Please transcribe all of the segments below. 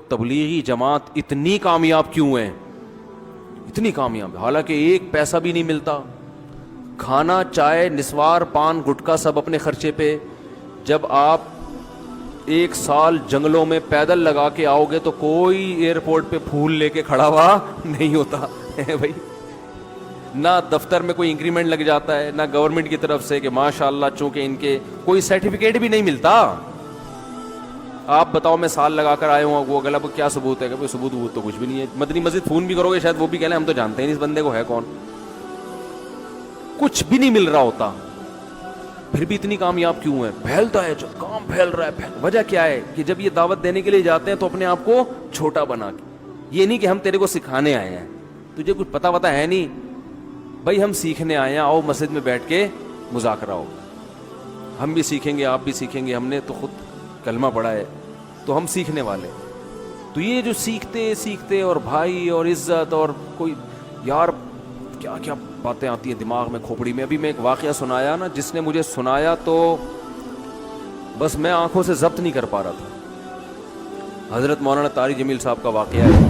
تبلیغی جماعت اتنی کامیاب کیوں ہے؟ اتنی کامیاب حالانکہ ایک پیسہ بھی نہیں ملتا، کھانا چائے نسوار پان گٹکا سب اپنے خرچے پہ. جب آپ ایک سال جنگلوں میں پیدل لگا کے آؤ گے تو کوئی ایئرپورٹ پہ پھول لے کے کھڑا ہوا نہیں ہوتا ہے بھائی. نہ دفتر میں کوئی انکریمنٹ لگ جاتا ہے، نہ گورنمنٹ کی طرف سے کہ ماشاء اللہ چونکہ ان کے کوئی سرٹیفکیٹ بھی نہیں ملتا. آپ بتاؤ میں سال لگا کر آئے ہوں، وہ اگلا کیا ثبوت ہے؟ کہ کوئی ثبوت تو کچھ بھی نہیں ہے. مدنی مسجد فون بھی کرو گے شاید وہ بھی کہہ لیں ہم تو جانتے ہیں اس بندے کو ہے کون. کچھ بھی نہیں مل رہا ہوتا پھر بھی اتنی کامیاب کیوں ہے؟ پھیلتا ہے جو کام پھیل رہا ہے. وجہ کیا ہے؟ کہ جب یہ دعوت دینے کے لیے جاتے ہیں تو اپنے آپ کو چھوٹا بنا کے، یہ نہیں کہ ہم تیرے کو سکھانے آئے ہیں، تجھے کچھ پتا وتا ہے نہیں بھائی، ہم سیکھنے آئے ہیں، آؤ مسجد میں بیٹھ کے مذاکرہ ہو، ہم بھی سیکھیں گے آپ بھی سیکھیں گے، ہم نے تو خود کلمہ پڑھا ہے تو ہم سیکھنے والے. تو یہ جو سیکھتے اور بھائی اور عزت اور کوئی یار کیا کیا باتیں آتی ہیں دماغ میں کھوپڑی میں. ابھی میں ایک واقعہ سنایا نا، جس نے مجھے سنایا تو بس میں آنکھوں سے ضبط نہیں کر پا رہا تھا. حضرت مولانا طاری جمیل صاحب کا واقعہ ہے.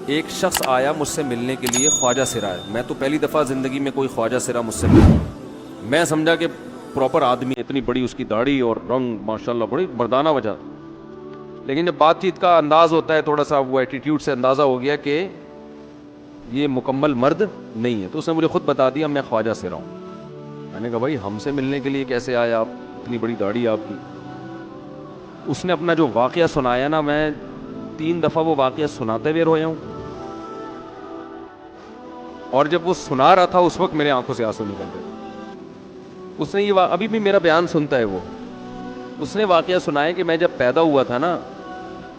ایک شخص آیا مجھ سے ملنے کے لیے، خواجہ سرا ہے. میں تو پہلی دفعہ زندگی میں کوئی خواجہ سرا مجھ سے ملا. میں سمجھا کہ پراپر آدمی، اتنی بڑی اس کی داڑھی اور رنگ ماشاءاللہ بڑی مردانہ وجہ. لیکن جب بات چیت کا انداز ہوتا ہے تھوڑا سا وہ ایٹیٹیوڈ سے اندازہ ہو گیا کہ یہ مکمل مرد نہیں ہے. تو اس نے مجھے خود بتا دیا میں خواجہ سرا ہوں. میں نے کہا بھائی ہم سے ملنے کے لیے کیسے آئے آپ، اتنی بڑی داڑھی آپ کی. اس نے اپنا جو واقعہ سنایا نا، میں 3 دفعہ وہ واقعہ سناتے ہوئے رویا ہوں. اور جب وہ سنا رہا تھا اس وقت میرے آنکھوں سے آنسو نکل رہے. اس نے یہ ابھی بھی میرا بیان سنتا ہے وہ. اس نے واقعہ سنایا کہ میں جب پیدا ہوا تھا نا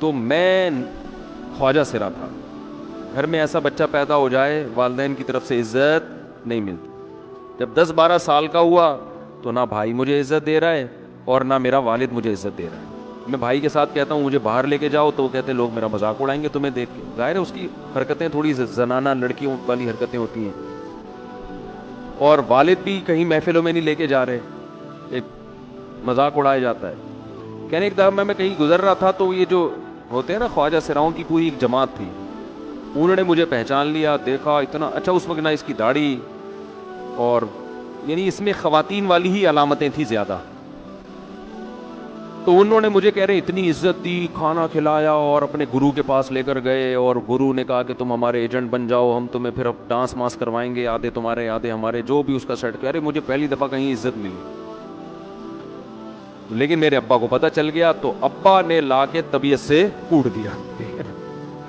تو میں خواجہ سرا تھا. گھر میں ایسا بچہ پیدا ہو جائے والدین کی طرف سے عزت نہیں ملتی. جب 10-12 سال کا ہوا تو نہ بھائی مجھے عزت دے رہا ہے اور نہ میرا والد مجھے عزت دے رہا ہے. میں بھائی کے ساتھ کہتا ہوں مجھے باہر لے کے جاؤ تو وہ کہتے ہیں لوگ میرا مذاق اڑائیں گے تمہیں دیکھ کے. ظاہر ہے اس کی حرکتیں تھوڑی زنانہ لڑکیوں والی حرکتیں ہوتی ہیں. اور والد بھی کہیں محفلوں میں نہیں لے کے جا رہے، ایک مذاق اڑایا جاتا ہے. کہنے ایک دفعہ میں کہیں گزر رہا تھا تو یہ جو ہوتے ہیں نا خواجہ سراؤں کی پوری ایک جماعت تھی، انہوں نے مجھے پہچان لیا، دیکھا اتنا اچھا. اس وقت نہ اس کی داڑھی اور یعنی اس میں خواتین والی ہی علامتیں تھیں زیادہ. تو انہوں نے مجھے کہہ رہے اتنی عزت دی، کھانا کھلایا اور اپنے گرو کے پاس لے کر گئے. اور گرو نے کہا کہ تم ہمارے ایجنٹ بن جاؤ، ہم تمہیں پھر اب ڈانس ماس کروائیں گے، آدھے تمہارے آدھے ہمارے، جو بھی اس کا سیٹ. کہہ رہے مجھے پہلی دفعہ کہیں عزت ملی. لیکن میرے ابا کو پتہ چل گیا تو ابا نے لا کے طبیعت سے کوٹ دیا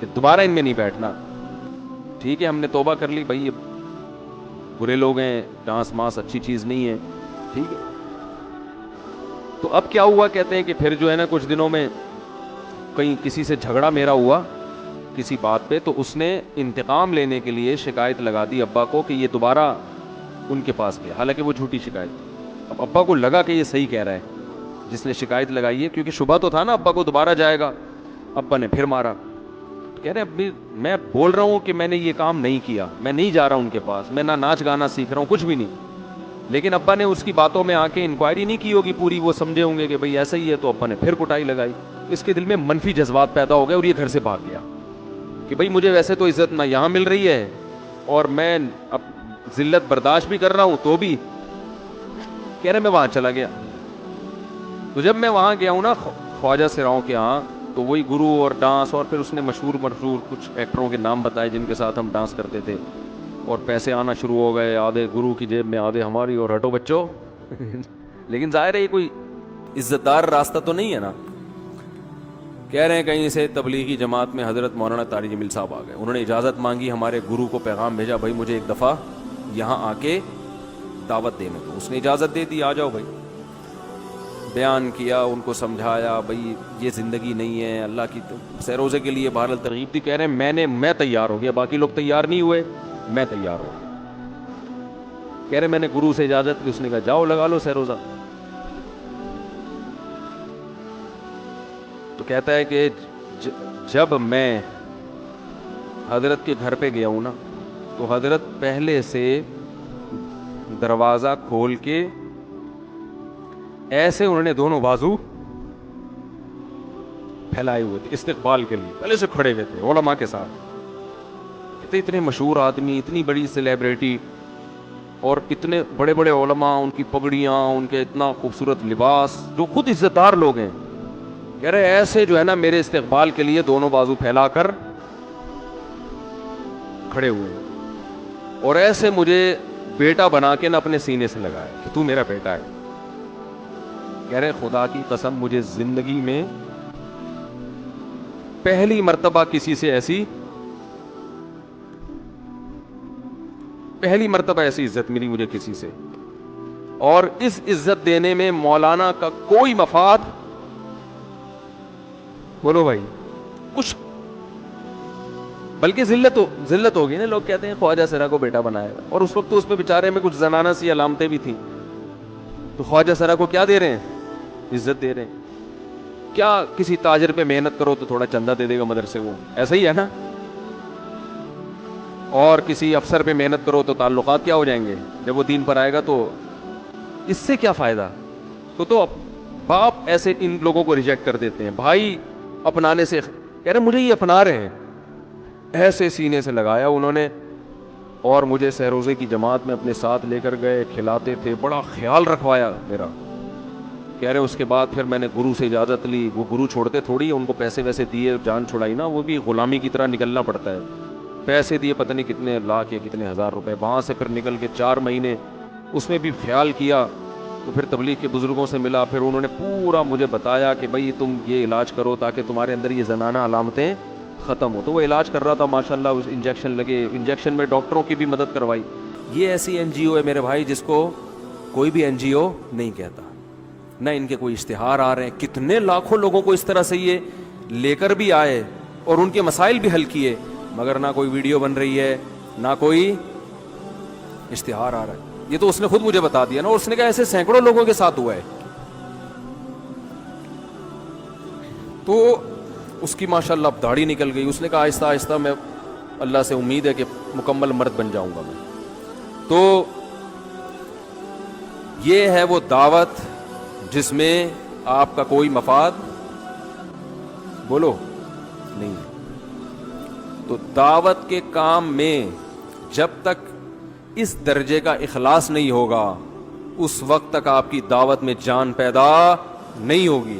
کہ دوبارہ ان میں نہیں بیٹھنا. ٹھیک ہے ہم نے توبہ کر لی بھائی، یہ برے لوگ ہیں، ڈانس ماس اچھی چیز نہیں ہے. ٹھیک ہے. تو اب کیا ہوا، کہتے ہیں کہ پھر جو ہے نا کچھ دنوں میں کہیں کسی سے جھگڑا میرا ہوا کسی بات پہ، تو اس نے انتقام لینے کے لیے شکایت لگا دی ابا کو کہ یہ دوبارہ ان کے پاس گیا، حالانکہ وہ جھوٹی شکایت تھی. اب ابا کو لگا کہ یہ صحیح کہہ رہا ہے جس نے شکایت لگائی ہے، کیونکہ شبہ تو تھا نا ابا کو دوبارہ جائے گا. ابا نے پھر مارا. کہہ رہے ابھی میں بول رہا ہوں کہ میں نے یہ کام نہیں کیا، میں نہیں جا رہا ان کے پاس، میں نہ ناچ گانا سیکھ رہا ہوں، کچھ بھی نہیں. لیکن ابا نے اس کی باتوں میں آ کے انکوائری نہیں کی ہوگی پوری، وہ سمجھے ہوں گے کہ بھئی ایسا ہی ہے. تو ابا نے پھر کٹائی لگائی. اس کے دل میں منفی جذبات پیدا ہو گئے اور یہ گھر سے بھاگ گیا کہ بھئی مجھے ویسے تو عزت نہ یہاں مل رہی ہے اور میں اب ذلت برداشت بھی کر رہا ہوں تو بھی. کہہ رہے میں وہاں چلا گیا. تو جب میں وہاں گیا ہوں نا خواجہ سراؤں کے ہاں، تو وہی گرو اور ڈانس، اور پھر اس نے مشہور کچھ ایکٹروں کے نام بتائے جن کے ساتھ ہم ڈانس کرتے تھے. اور پیسے آنا شروع ہو گئے، آدھے گرو کی جیب میں آدھے ہماری، اور ہٹو بچوں لیکن ظاہر ہے یہ کوئی عزت دار راستہ تو نہیں ہے نا. کہہ رہے ہیں کہیں سے تبلیغی جماعت میں حضرت مولانا طاری جمیل صاحب آ گئے. انہوں نے اجازت مانگی، ہمارے گرو کو پیغام بھیجا بھائی مجھے ایک دفعہ یہاں آ کے دعوت دینے کو. اس نے اجازت دے دی، آ جاؤ بھائی. بیان کیا، ان کو سمجھایا بھائی یہ زندگی نہیں ہے، اللہ کی سیروزے کے لیے بہرحال ترغیب دی. کہہ رہے ہیں میں تیار ہو گیا، باقی لوگ تیار نہیں ہوئے، میں تیار ہو گیا. کہہ رہے میں نے گرو سے اجازت لی، اس نے کہا جاؤ لگا لو سیروزہ. تو کہتا ہے کہ جب میں حضرت کے گھر پہ گیا ہوں نا تو حضرت پہلے سے دروازہ کھول کے ایسے انہوں نے دونوں بازو پھیلائے ہوئے تھے استقبال کے لیے، پہلے سے کھڑے ہوئے تھے علماء کے ساتھ. اتنے مشہور آدمی، اتنی بڑی سیلیبریٹی اور اتنے بڑے بڑے علماء، ان کی پگڑیاں، ان کے اتنا خوبصورت لباس، جو خود عزت دار لوگ ہیں، کہہ رہے ایسے جو ہے نا میرے استقبال کے لیے دونوں بازو پھیلا کر کھڑے ہوئے ہیں، اور ایسے مجھے بیٹا بنا کے نا اپنے سینے سے لگایا کہ تو میرا بیٹا ہے. کہہ رہے خدا کی قسم مجھے زندگی میں پہلی مرتبہ ایسی عزت ملی مجھے کسی سے، اور اس عزت دینے میں مولانا کا کوئی مفاد، بولو بھائی، کچھ بلکہ ذلت ہوگی نا. لوگ کہتے ہیں خواجہ سرا کو بیٹا بنایا، اور اس وقت تو اس پہ بیچارے میں کچھ زنانہ سی علامتیں بھی تھیں، تو خواجہ سرا کو کیا دے رہے ہیں؟ عزت دے رہے ہیں. کیا کسی تاجر پہ محنت کرو تو تھوڑا چندہ دے دے گا مدرسے کو، ایسا ہی ہے نا؟ اور کسی افسر پہ محنت کرو تو تعلقات کیا ہو جائیں گے؟ جب وہ دین پر آئے گا تو اس سے کیا فائدہ؟ تو باپ ایسے ان لوگوں کو ریجیکٹ کر دیتے ہیں. بھائی اپنانے سے کہہ رہے مجھے یہ اپنا رہے ہیں، ایسے سینے سے لگایا انہوں نے، اور مجھے سہروزے کی جماعت میں اپنے ساتھ لے کر گئے، کھلاتے تھے، بڑا خیال رکھوایا میرا. کہہ رہے اس کے بعد پھر میں نے گرو سے اجازت لی. وہ گرو چھوڑتے تھوڑی، ان کو پیسے ویسے دیے، جان چھڑائی نا، وہ بھی غلامی کی طرح نکلنا پڑتا ہے. پیسے دیے پتہ نہیں کتنے لاکھ یا کتنے ہزار روپے. وہاں سے پھر نکل کے 4 مہینے اس میں بھی خیال کیا. تو پھر تبلیغ کے بزرگوں سے ملا، پھر انہوں نے پورا مجھے بتایا کہ بھائی تم یہ علاج کرو تاکہ تمہارے اندر یہ زنانہ علامتیں ختم ہو. تو وہ علاج کر رہا تھا ماشاءاللہ، اس انجیکشن لگے، انجیکشن میں ڈاکٹروں کی بھی مدد کروائی. یہ ایسی این جی او ہے میرے بھائی جس کو کوئی بھی این جی او نہیں کہتا، نہ ان کے کوئی اشتہار آ رہے ہیں. کتنے لاکھوں لوگوں کو اس طرح سے یہ لے کر بھی آئے اور ان کے مسائل بھی حل کیے، مگر نہ کوئی ویڈیو بن رہی ہے، نہ کوئی اشتہار آ رہا ہے. یہ تو اس نے خود مجھے بتا دیا نا، اور اس نے کہا ایسے سینکڑوں لوگوں کے ساتھ ہوا ہے. تو اس کی ماشاءاللہ اب داڑھی نکل گئی. اس نے کہا آہستہ آہستہ میں اللہ سے امید ہے کہ مکمل مرد بن جاؤں گا میں. تو یہ ہے وہ دعوت جس میں آپ کا کوئی مفاد بولو نہیں. تو دعوت کے کام میں جب تک اس درجے کا اخلاص نہیں ہوگا، اس وقت تک آپ کی دعوت میں جان پیدا نہیں ہوگی.